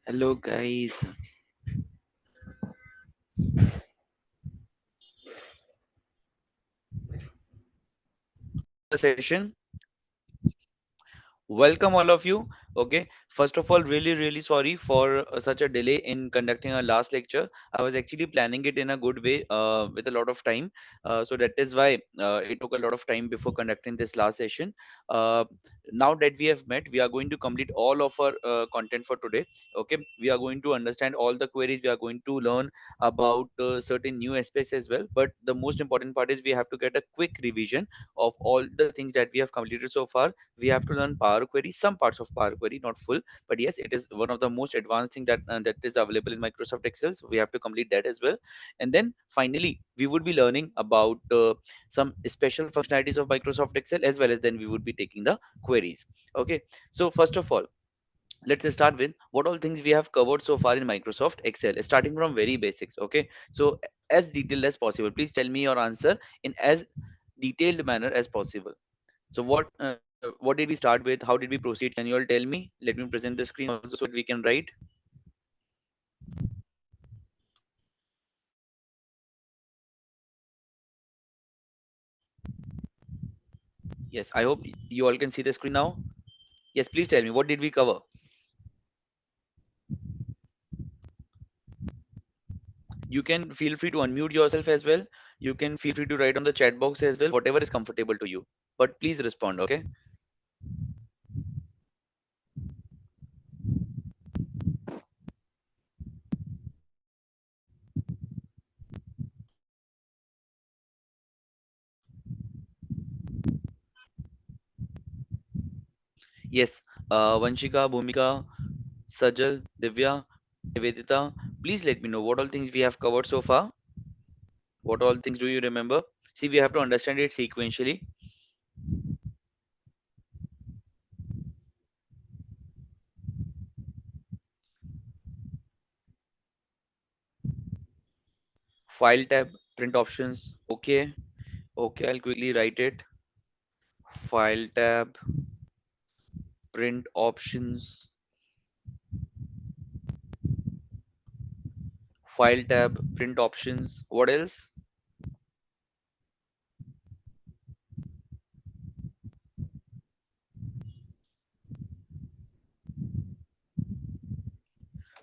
Hello guys. Session. Welcome all of you. Okay, first of all, really sorry for such a delay in conducting our last lecture. I was actually planning it in a good way with a lot of time, so that is why it took a lot of time before conducting this last session. uh, Now that we have met, we are going to complete all of our content for today. Okay, we are going to understand all the queries, we are going to learn about certain new aspects as well, but the most important part is we have to get a quick revision of all the things that we have completed so far. We have to learn Power Query, some parts of Power Query, not full, but yes, it is one of the most advanced thing that is available in Microsoft Excel. So we have to complete that as well. And then finally, we would be learning about some special functionalities of Microsoft Excel, as well as then we would be taking the queries. Okay, so first of all, let's start with what all things we have covered so far in Microsoft Excel, starting from very basics. Okay, so as detailed as possible, please tell me your answer in as detailed manner as possible. So what did we start with? How did we proceed? Can you all tell me? Let me present the screen also so that we can write. Yes, I hope you all can see the screen now. Yes, please tell me, what did we cover? You can feel free to unmute yourself as well. You can feel free to write on the chat box as well, whatever is comfortable to you. But please respond, okay? Yes, Vanshika, Bhumika, Sajal, Divya, Nivedita, please let me know what all things we have covered so far. What all things do you remember? See, we have to understand it sequentially. File tab, print options. Okay, okay, I'll quickly write it. File tab, print options. File tab, print options. What else?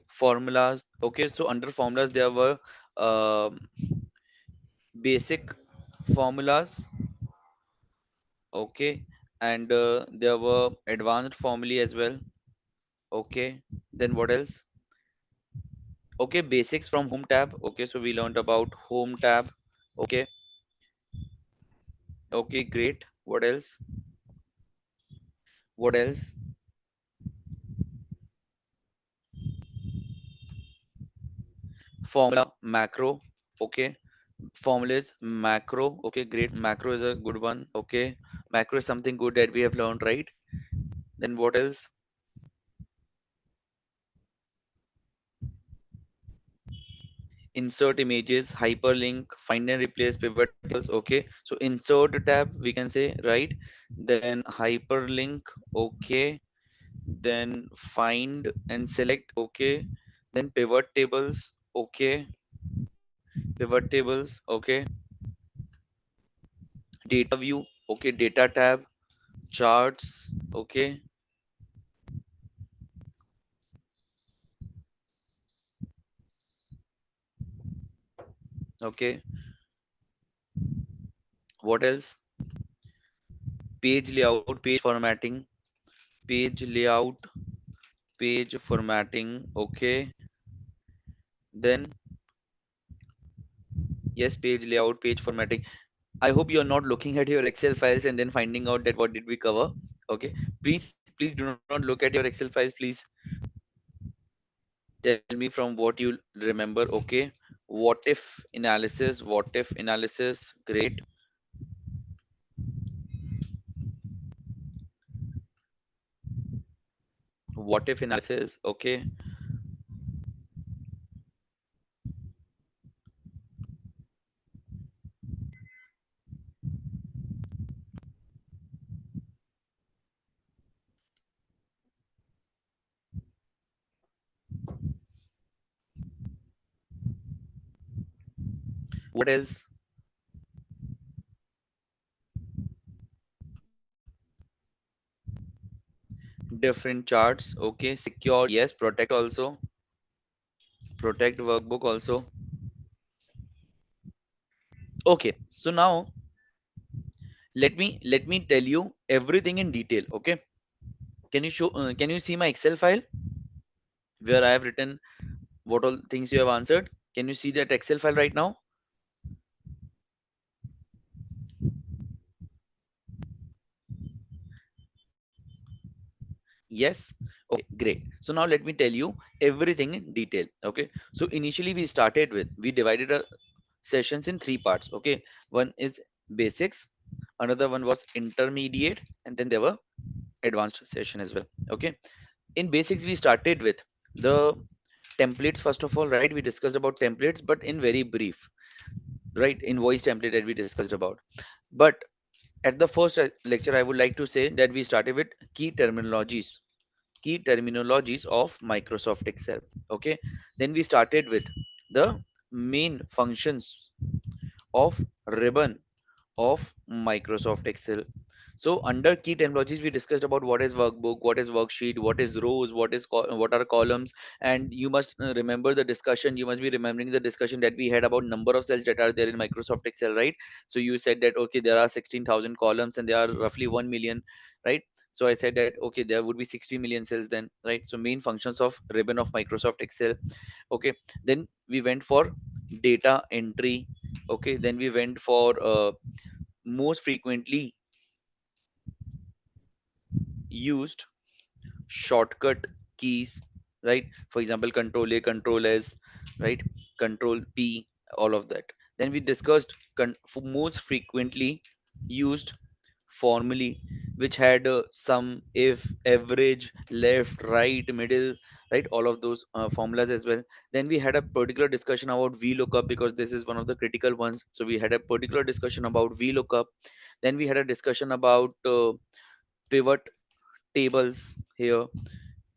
Formulas. Okay, so under formulas there were um basic formulas. Okay, and there were advanced formulae as well. Okay, then what else? Okay, basics from home tab. Okay, so we learned about home tab. Okay, okay, great. What else? What else? Formula, macro. Okay, formulas, macro. Okay, great. Macro is a good one. Okay, macro is something good that we have learned, right? Then what else? Insert images, hyperlink, find and replace, pivot tables. Okay, so insert tab we can say, right? Then hyperlink. Okay, then find and select. Okay, then pivot tables. Okay, pivot tables. Okay, data view. Okay, data tab, charts. Okay, okay, what else? Page layout, page formatting, page layout, page formatting. Okay, then yes, page layout, page formatting. I hope you're not looking at your Excel files and then finding out that what did we cover. Okay, please do not look at your Excel files, please. Tell me from what you remember. Okay. What if analysis? What if analysis? Great. What if analysis? Okay. What else? Different charts. Okay. Secure. Yes. Protect also. Protect workbook also. Okay. So now let me tell you everything in detail. Okay. Can you show? Can you see my Excel file where I have written what all things you have answered? Can you see that Excel file right now? Yes. Okay, great. So now let me tell you everything in detail. Okay. So initially we divided our sessions in three parts. Okay. One is basics, another one was intermediate, and then there were advanced session as well. Okay. In basics, we started with the templates first of all, right? We discussed about templates, but in very brief, right? Invoice template that we discussed about. But at the first lecture, I would like to say that we started with key terminologies of Microsoft Excel. Okay. Then we started with the main functions of ribbon of Microsoft Excel. So under key terminologies, we discussed about what is workbook, what is worksheet, what is rows, what are columns, and you must remember the discussion. You must be remembering the discussion that we had about number of cells that are there in Microsoft Excel, right? So you said that okay, there are 16,000 columns and there are roughly 1 million, right? So I said that okay, there would be 60 million cells then, right? So main functions of ribbon of Microsoft Excel. Okay. Then we went for data entry. Okay. Then we went for most frequently used shortcut keys, right? For example, control A, control S, right? Control P, all of that. Then we discussed for most frequently used formulae, which had sum, if, average, left, right, middle, right? All of those formulas as well. Then we had a particular discussion about VLOOKUP because this is one of the critical ones. So we had a particular discussion about VLOOKUP. Then we had a discussion about pivot tables here,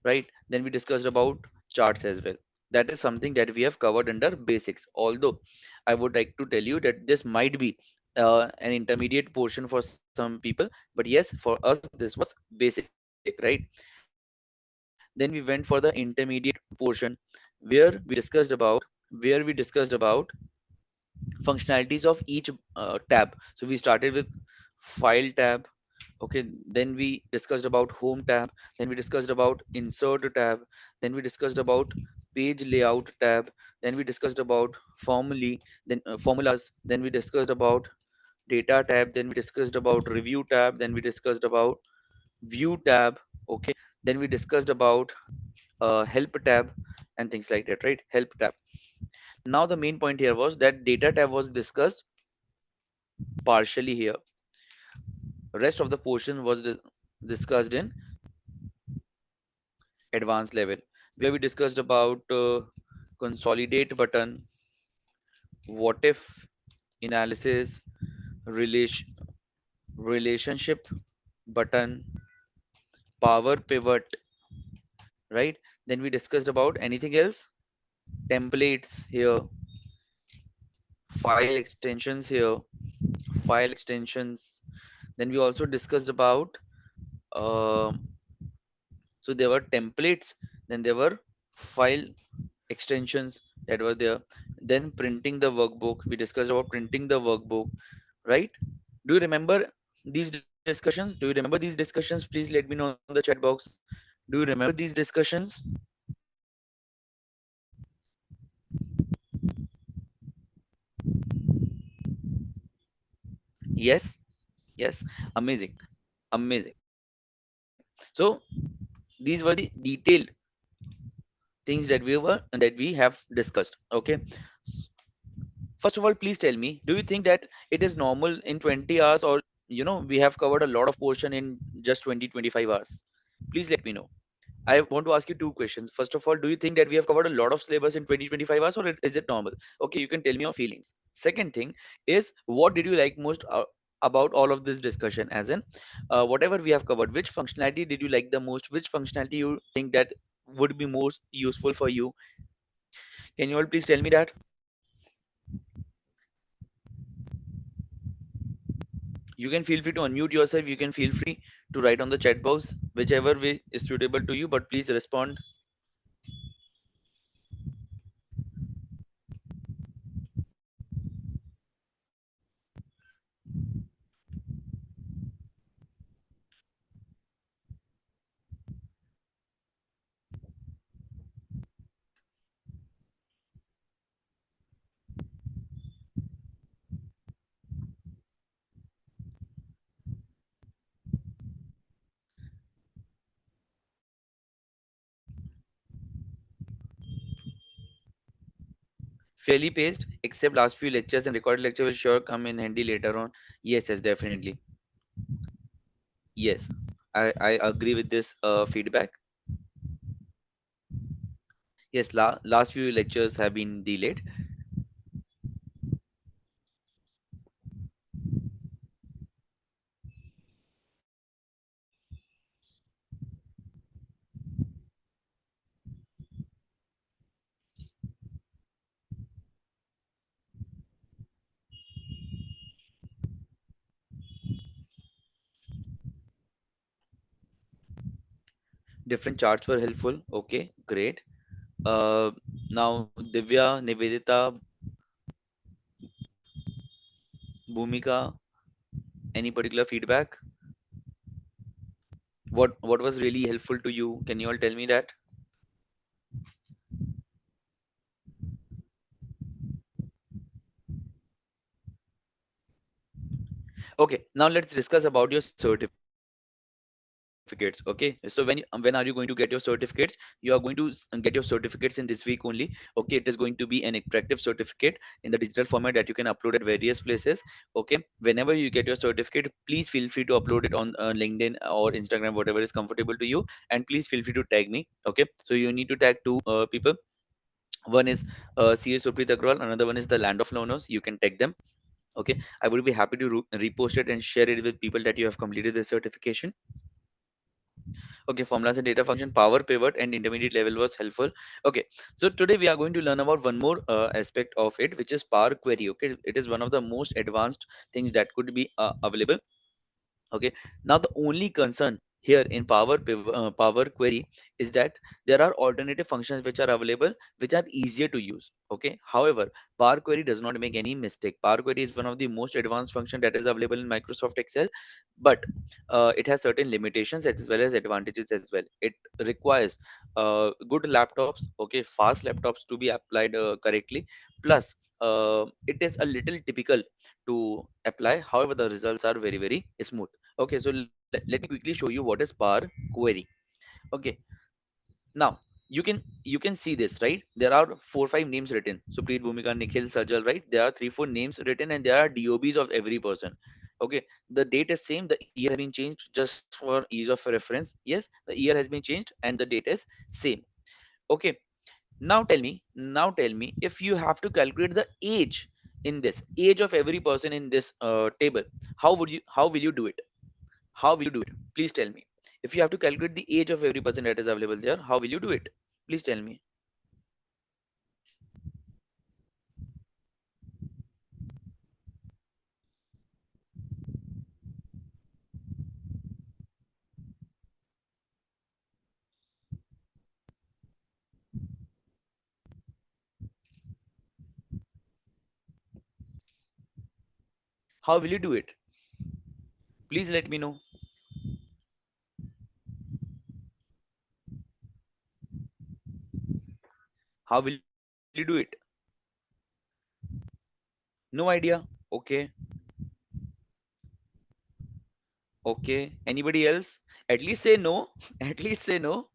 right? Then we discussed about charts as well. That is something that we have covered under basics. Although I would like to tell you that this might be an intermediate portion for some people, but yes, for us this was basic, right? Then we went for the intermediate portion where we discussed about functionalities of each tab. So we started with file tab. Okay, then we discussed about home tab, then we discussed about insert tab, then we discussed about page layout tab, then we discussed about formulas, then we discussed about data tab, then we discussed about review tab, then we discussed about view tab. Okay, then we discussed about help tab and things like that, right? Help tab. Now the main point here was that data tab was discussed partially here. Rest of the portion was discussed in advanced level, where we discussed about consolidate button, what if analysis, relation, relationship button, power pivot, right? Then we discussed about anything else, templates here, file extensions here, file extensions. Then we also discussed about um so there were templates, then there were file extensions that were there. Then printing the workbook. We discussed about printing the workbook, right? Do you remember these discussions? Do you remember these discussions? Please let me know in the chat box. Do you remember these discussions? Yes, yes, amazing, amazing. So these were the detailed things that we have discussed. Okay. S- First of all, please tell me, do you think that it is normal in 20 hours, or we have covered a lot of portion in just 20-25 hours? Please let me know. I want to ask you two questions. First of all, do you think that we have covered a lot of syllabus in 20-25 hours, or is it normal? Okay, you can tell me your feelings. Second thing is, what did you like most about all of this discussion? As in, whatever we have covered, which functionality did you like the most? Which functionality you think that would be most useful for you? Can you all please tell me that? You can feel free to unmute yourself. You can feel free to write on the chat box, whichever way is suitable to you, but please respond. Fairly paced, except last few lectures, and recorded lecture will sure come in handy later on. Yes, yes, definitely. Yes, I agree with this feedback. Yes, last few lectures have been delayed. Different charts were helpful. Okay, great. Uh, Now Divya, Nivedita, Bhumika, any particular feedback? What was really helpful to you? Can you all tell me that? Okay, now let's discuss about your certificates. Okay, so when are you going to get your certificates? You are going to get your certificates in this week only. Okay, it is going to be an interactive certificate in the digital format that you can upload at various places. Okay, whenever you get your certificate, please feel free to upload it on LinkedIn or Instagram, whatever is comfortable to you, and please feel free to tag me. Okay, so you need to tag two people. One is CA Supreet Agrawal, another one is the Land of Learners. You can tag them. Okay, I would be happy to repost it and share it with people that you have completed the certification. Okay, formulas and data function, power pivot, and intermediate level was helpful. Okay, so today we are going to learn about one more aspect of it, which is power query. Okay, it is one of the most advanced things that could be available. Okay, now the only concern here in power query is that there are alternative functions which are available, which are easier to use. Okay, however, power query does not make any mistake. Power query is one of the most advanced function that is available in Microsoft Excel, but it has certain limitations as well as advantages as well. It requires good laptops, okay, fast laptops to be applied correctly. Plus it is a little typical to apply. However, the results are very, very smooth. Okay, so let me quickly show you what is power query. Okay, now you can see this, right? There are 4 5 names written: Supreet, Bhumika, Nikhil, Sajal, right? There are 3 4 names written, and there are DOBs of every person. Okay, the date is same, the year has been changed just for ease of reference. Yes, the year has been changed and the date is same. Okay, now tell me if you have to calculate the age in this age of every person in this table, how will you do it? How will you do it? Please tell me. If you have to calculate the age of every person that is available there, how will you do it? Please tell me. How will you do it? Please let me know. How will you do it? No idea. Okay. Okay. Anybody else? At least say no. At least say no.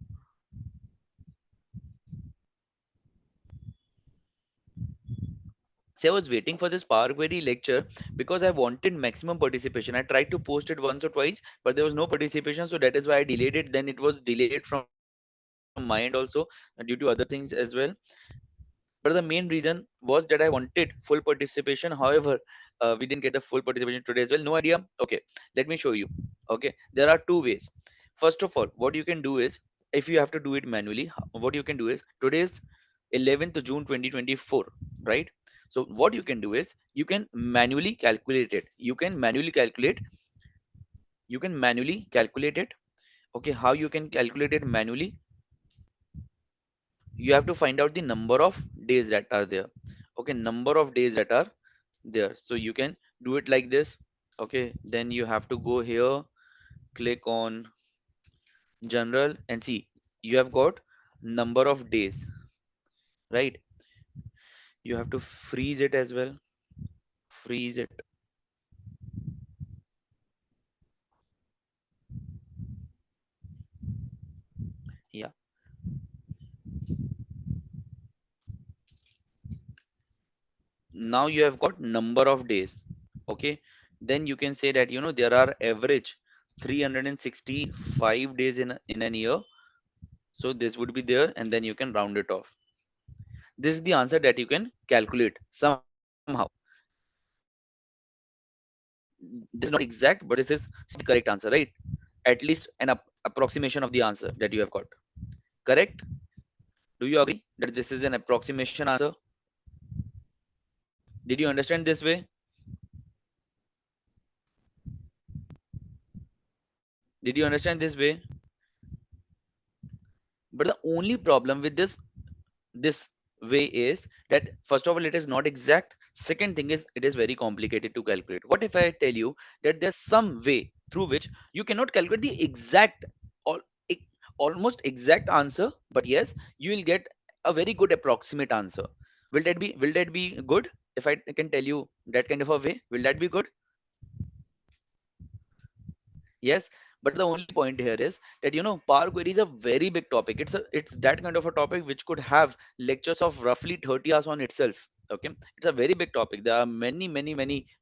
See, I was waiting for this Power Query lecture because I wanted maximum participation. I tried to post it once or twice, but there was no participation, so that is why I delayed it. Then it was delayed from my end also, due to other things as well. But the main reason was that I wanted full participation. However, we didn't get the full participation today as well. No idea. Okay, let me show you. Okay, there are two ways. First of all, what you can do is, if you have to do it manually, what you can do is, today is 11th June 2024, right? So what you can do is, you can manually calculate it. You can manually calculate it. Okay, how you can calculate it manually? You have to find out the number of days that are there. Okay, number of days that are there. So you can do it like this. Okay, then you have to go here, click on general, and see, you have got number of days, right? You have to freeze it as well. Freeze it. Yeah, now you have got number of days. Okay, then you can say that, there are average 365 days in an year. So this would be there, and then you can round it off. This is the answer that you can calculate somehow. This is not exact, but this is still the correct answer, right? At least an approximation of the answer that you have got. Correct? Do you agree that this is an approximation answer? Did you understand this way? Did you understand this way? But the only problem with this way is that, first of all, it is not exact. Second thing is, it is very complicated to calculate. What if I tell you that there's some way through which you cannot calculate the exact, or e- almost exact answer, but yes, you will get a very good approximate answer. Will that be good? If I can tell you that kind of a way, will that be good? Yes, but the only point here is that, Power Query is a very big topic. It's that kind of a topic which could have lectures of roughly 30 hours on itself. Okay, it's a very big topic. There are many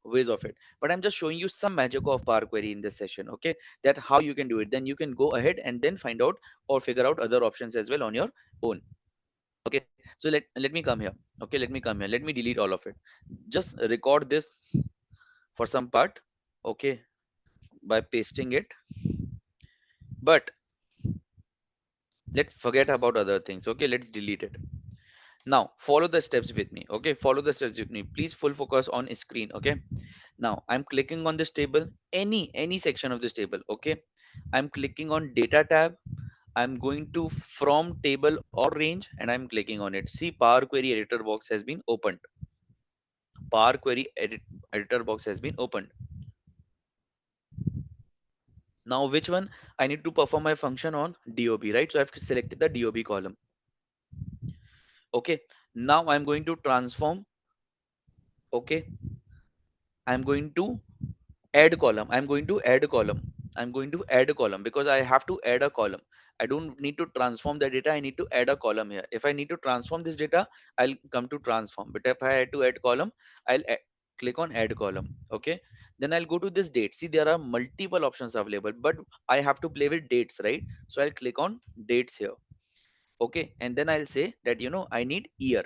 ways of it. But I'm just showing you some magic of Power Query in this session. Okay, that how you can do it. Then you can go ahead and then find out or figure out other options as well on your own. Okay, so let me come here. Okay, let me come here. Let me delete all of it. Just record this for some part. Okay, by pasting it. But let's forget about other things. Okay, let's delete it. Now follow the steps with me. Okay, follow the steps with me, please. Full focus on screen. Okay, now I'm clicking on this table, any section of this table. Okay, I'm clicking on data tab. I'm going to from table or range, and I'm clicking on it. See, Power Query editor box has been opened. Power Query editor box has been opened. Now which one? I need to perform my function on dob, right? So I've selected the dob column. Okay, now I'm going to transform. Okay, I'm going to add column. I'm going to add a column because I have to add a column. I don't need to transform the data. I need to add a column here. If I need to transform this data, I'll come to transform. But if I had to add column, click on add column. Okay, then I'll go to this date. See, there are multiple options available, but I have to play with dates, right? So I'll click on dates here. Okay, and then I'll say that, I need year.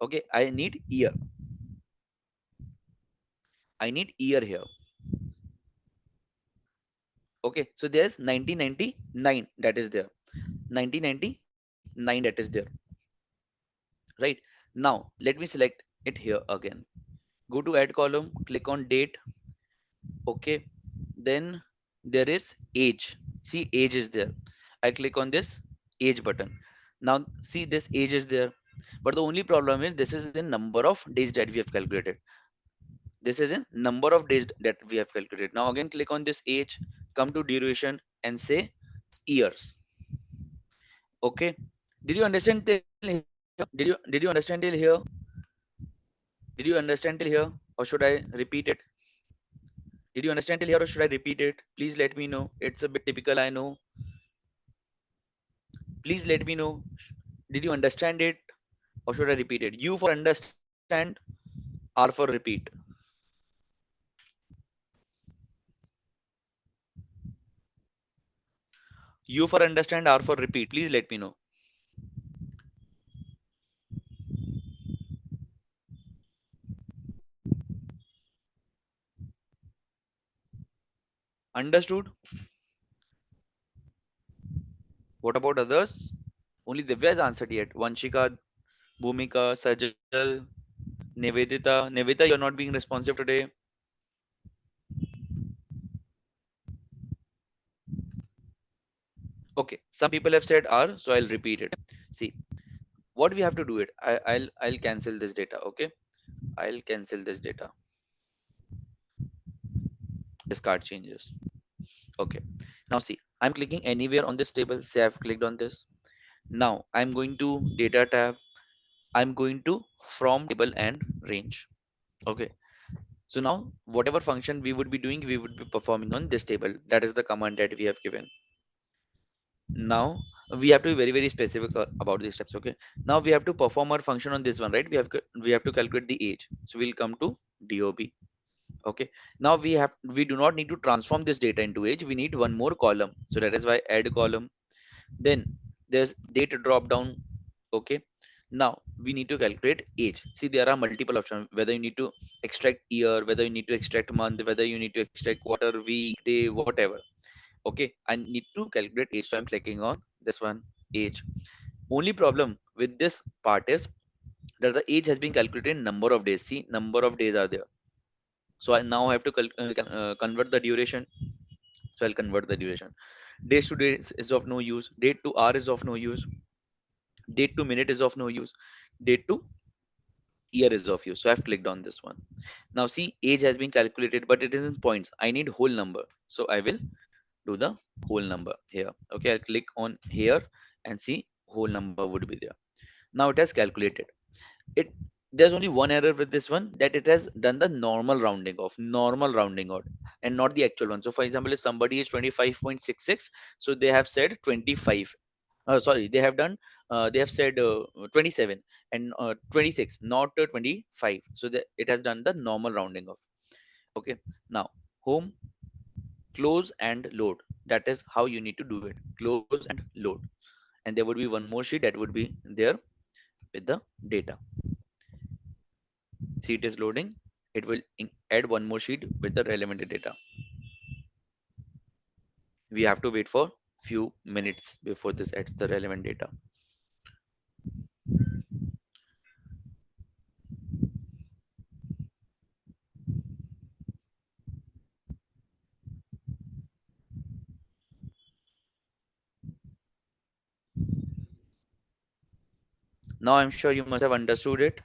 Okay, I need year here. Okay, so there's 1999 that is there. 1999 that is there, right? Now let me select it here again. Go to add column, click on date. Okay, then there is age. See, age is there. I click on this age button. Now see, this age is there, but the only problem is this is the number of days that we have calculated. This is in number of days that we have calculated. Now again click on this age, come to duration and say years. Okay, did you understand till here? Did you understand till here? Did you understand till here, or should I repeat it? Did you understand till here, or should I repeat it? Please let me know. It's a bit typical, I know. Please let me know. Did you understand it, or should I repeat it? You for understand. R for repeat. U for understand, R for repeat. Please let me know. Understood? What about others? Only Divya has answered yet. Vanshika, Bhumika, Sajal, Nivedita. Nivedita, you're not being responsive today. Okay, some people have said R, so I'll repeat it. See, what we have to do it. I'll cancel this data. Okay, I'll cancel this data. Discard changes. Okay. Now see, I'm clicking anywhere on this table. Say I've clicked on this. Now I'm going to data tab. I'm going to from table and range. Okay. So now whatever function we would be doing, we would be performing on this table. That is the command that we have given. Now we have to be very very specific about these steps. Okay. Now we have to perform our function on this one, right? We have to calculate the age. So we'll come to DOB. Okay. Now we do not need to transform this data into age. We need one more column. So that is why add column. Then there's date drop down. Okay. Now we need to calculate age. See, there are multiple options, whether you need to extract year, whether you need to extract month, whether you need to extract quarter, week, day, whatever. Okay, I need to calculate age, so I'm clicking on this one, age. Only problem with this part is that the age has been calculated in number of days. See, number of days are there. So I now have to convert the duration. So I'll convert the duration. Days to days is of no use. Date to hour is of no use. Date to minute is of no use. Date to year is of use. So I've clicked on this one. Now see, age has been calculated, but it is in points. I need whole number. So I will do the whole number here. Okay, I'll click on here and see whole number would be there. Now it has calculated. It There's only one error with this one, that it has done the normal rounding out, and not the actual one. So for example, if somebody is 25.66, so they have said 25. Sorry, they have said 27 and 26, not 25. So it has done the normal rounding off. Okay. Now home, close and load. That is how you need to do it. Close and load. And there would be one more sheet that would be there with the data. See, it is loading. It will add one more sheet with the relevant data. We have to wait for few minutes before this adds the relevant data. Now I'm sure you must have understood it.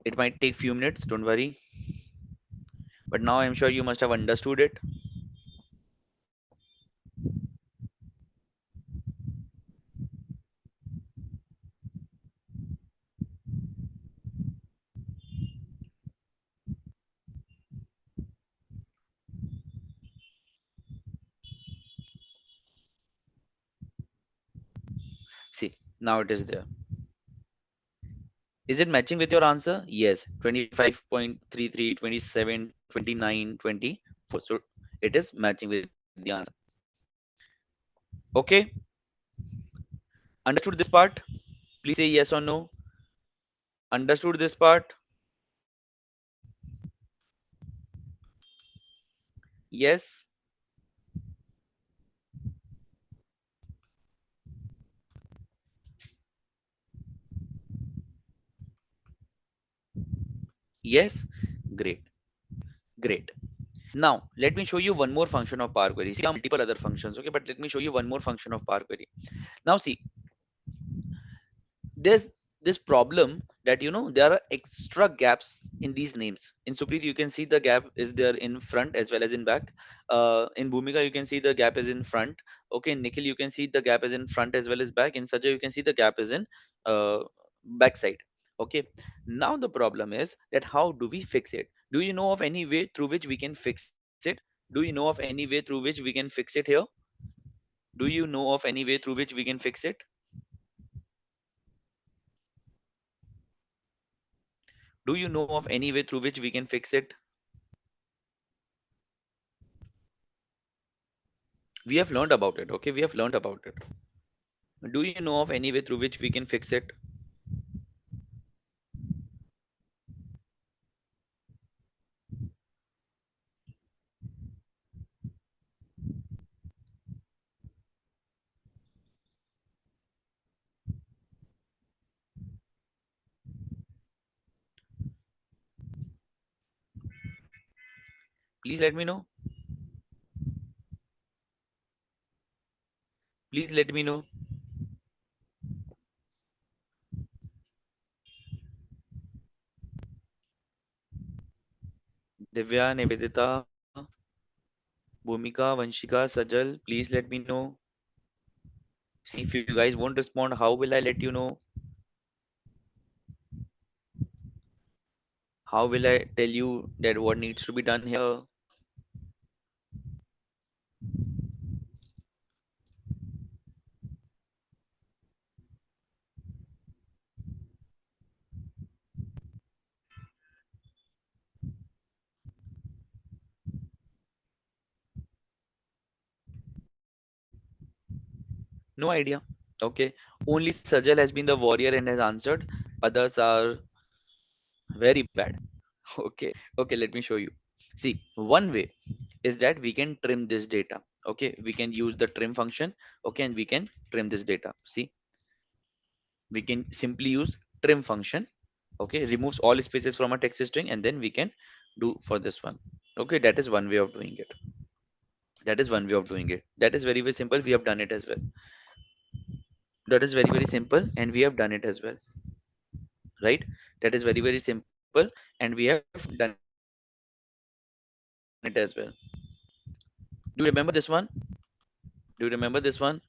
It might take few minutes, don't worry. But now I'm sure you must have understood it. See, now it is there. Is it matching with your answer? Yes, 25.33, 27, 29, 24. So it is matching with the answer. Okay, understood this part? Please say yes or no. Understood this part? Yes, yes. Great, great. Now let me show you one more function of Power Query. See, there are multiple other functions, okay, but let me show you one more function of Power Query. Now see, there's this problem that there are extra gaps in these names. In Supreet, you can see the gap is there in front as well as in back. In Bhumika, you can see the gap is in front. Okay, in Nikhil, you can see the gap is in front as well as back. In Sajay, you can see the gap is in uh, back side. Okay, now the problem is that how do we fix it? Do you know of any way through which we can fix it? Do you know of any way through which we can fix it here? Do you know of any way through which we can fix it? Do you know of any way through which we can fix it? We have learned about it. Okay, we have learned about it. Do you know of any way through which we can fix it? Please let me know. Please let me know. Divya, Nivedita, Bhumika, Vanshika, Sajal, please let me know. See, if you guys won't respond, how will I let you know? How will I tell you that what needs to be done here? No idea. Okay. Only Sajal has been the warrior and has answered. Others are very bad. Okay. Okay, let me show you. See, one way is that we can trim this data. Okay. We can use the trim function. Okay. And we can trim this data. See, we can simply use trim function. Okay. Removes all spaces from a text string and then we can do for this one. Okay. That is one way of doing it. That is one way of doing it. That is very, very simple. We have done it as well. That is very, very simple and we have done it as well. Right? That is very, very simple and we have done it as well. Do you remember this one? Do you remember this one?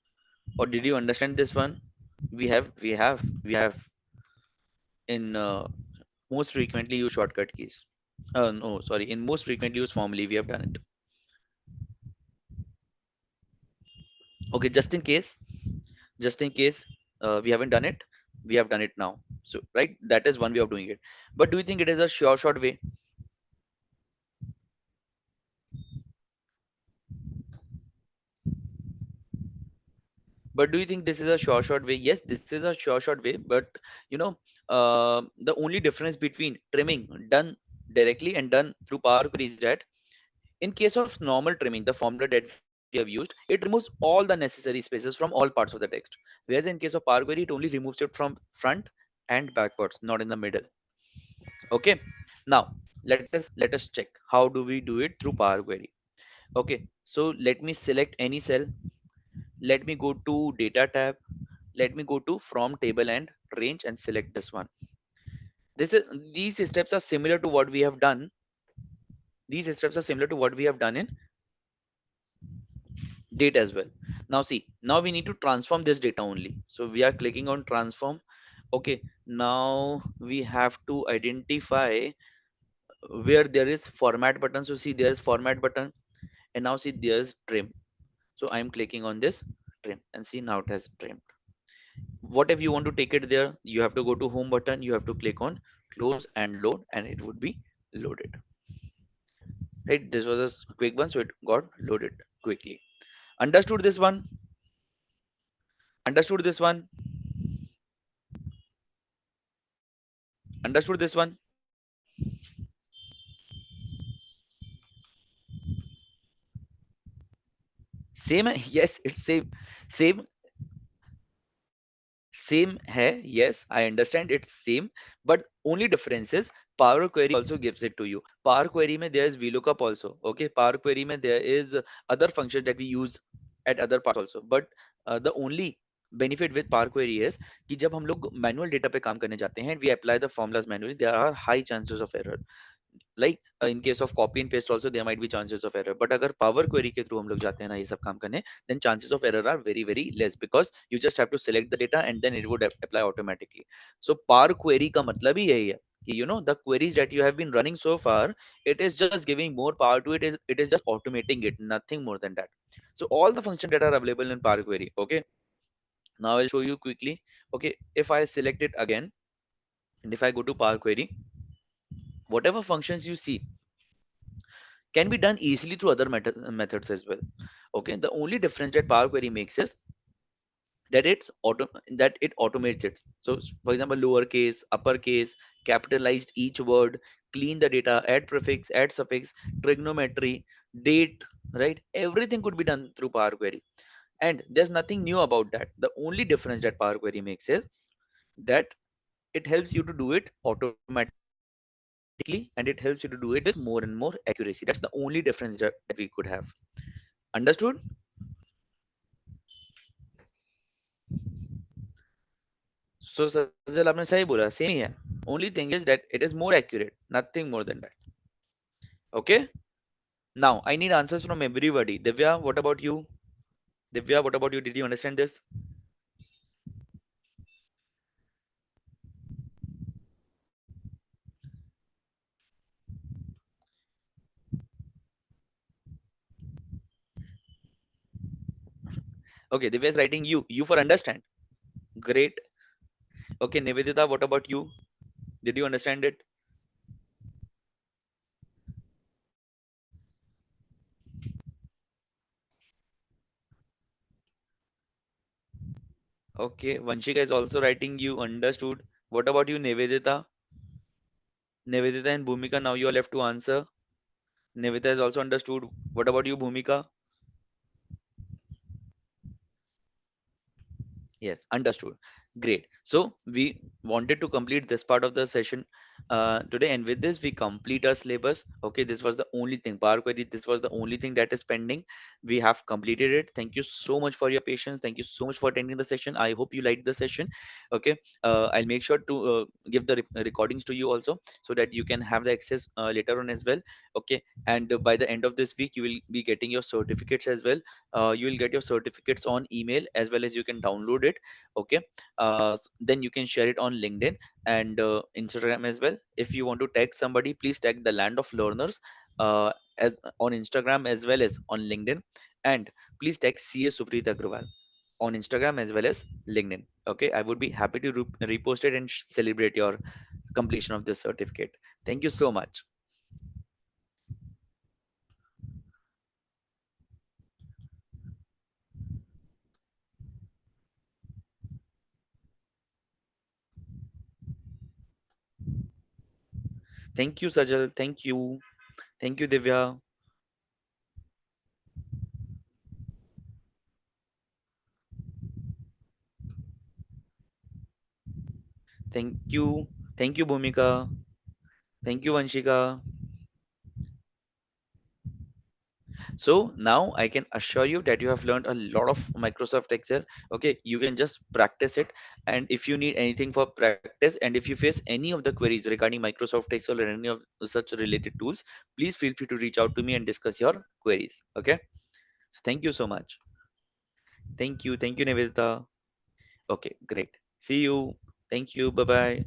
Or did you understand this one? We have in most frequently used shortcut keys. No, sorry, in most frequently used formally, we have done it. Okay, just in case we haven't done it, we have done it now. So, right, that is one way of doing it. But do you think it is a short way? But do you think this is a short way? Yes, this is a short way. But you know, the only difference between trimming done directly and done through Power Query is that in case of normal trimming, the formula that we have used, it removes all the necessary spaces from all parts of the text. Whereas in case of Power Query, it only removes it from front and backwards, not in the middle. Okay. Now let us check how do we do it through Power Query. Okay. So let me select any cell. Let me go to Data tab. Let me go to From Table and Range and select this one. This is these steps are similar to what we have done. These steps are similar to what we have done in date as well. Now see, now we need to transform this data only. So we are clicking on transform. Okay, now we have to identify where there is format button. So see, there is format button and now see there's trim. So I'm clicking on this trim and see now it has trimmed. What if you want to take it there? You have to go to home button. You have to click on close and load and it would be loaded. Right, this was a quick one, so it got loaded quickly. Understood this one? Understood this one? Understood this one? Same hai? Yes, it's same same hai. Yes, I understand it's same, but only difference is Power Query also gives it to you. Power Query mein there is VLOOKUP also. Okay, Power Query mein there is other functions that we use at other parts also. But the only benefit with Power Query is कि जब हम लोग manual data पे काम करने जाते हैं, we apply the formulas manually, there are high chances of error. Like in case of copy and paste also there might be chances of error, but अगर power query के through हम लोग जाते हैं ना ये सब काम करने, then chances of error are very very less because you just have to select the data and then it would apply automatically. So power query का मतलब ही यही है कि you know the queries that you have been running so far, it is just giving more power to it, is it is just automating it, nothing more than that. So all the functions that are available in power query. Okay, now I'll show you quickly. Okay, if I select it again and if I go to power query, whatever functions you see can be done easily through other methods as well. Okay, the only difference that Power Query makes is that that it automates it. So for example, lowercase, uppercase, capitalized each word, clean the data, add prefix, add suffix, trigonometry, date, right? Everything could be done through Power Query. And there's nothing new about that. The only difference that Power Query makes is that it helps you to do it automatically, and it helps you to do it with more and more accuracy. That's the only difference that we could have. Understood? So Sajal, आपने सही बोला, same ही है. Only thing is that it is more accurate, nothing more than that. Okay? Now I need answers from everybody. Divya, what about you? Divya, what about you? Did you understand this? Okay, Divya is writing you. You for understand. Great. Okay, Nivedita, what about you? Did you understand it? Okay, Vanshika is also writing you understood. What about you, Nivedita? Nivedita and Bhumika, now you are left to answer. Nivedita is also understood. What about you, Bhumika? Yes, understood. Great. So we wanted to complete this part of the session today, and with this, we complete our syllabus. Okay, this was the only thing. Power Query, this was the only thing that is pending. We have completed it. Thank you so much for your patience. Thank you so much for attending the session. I hope you liked the session. Okay, I'll make sure to give the recordings to you also, so that you can have the access later on as well. Okay, and by the end of this week, you will be getting your certificates as well. You will get your certificates on email, as well as you can download it. Okay, then you can share it on LinkedIn and Instagram as well. If you want to tag somebody, please tag the Land of Learners as on Instagram as well as on LinkedIn, and please tag CA Supreet Agrawal on Instagram as well as LinkedIn. Okay, I would be happy to repost it and celebrate your completion of this certificate. Thank you so much. Thank you, Sajal. Thank you. Thank you, Divya. Thank you. Thank you, Bhumika. Thank you, Vanshika. So now I can assure you that you have learned a lot of Microsoft Excel. Okay, you can just practice it. And if you need anything for practice, and if you face any of the queries regarding Microsoft Excel or any of such related tools, please feel free to reach out to me and discuss your queries. Okay, so thank you so much. Thank you. Thank you, Nivedita. Okay, great. See you. Thank you. Bye bye.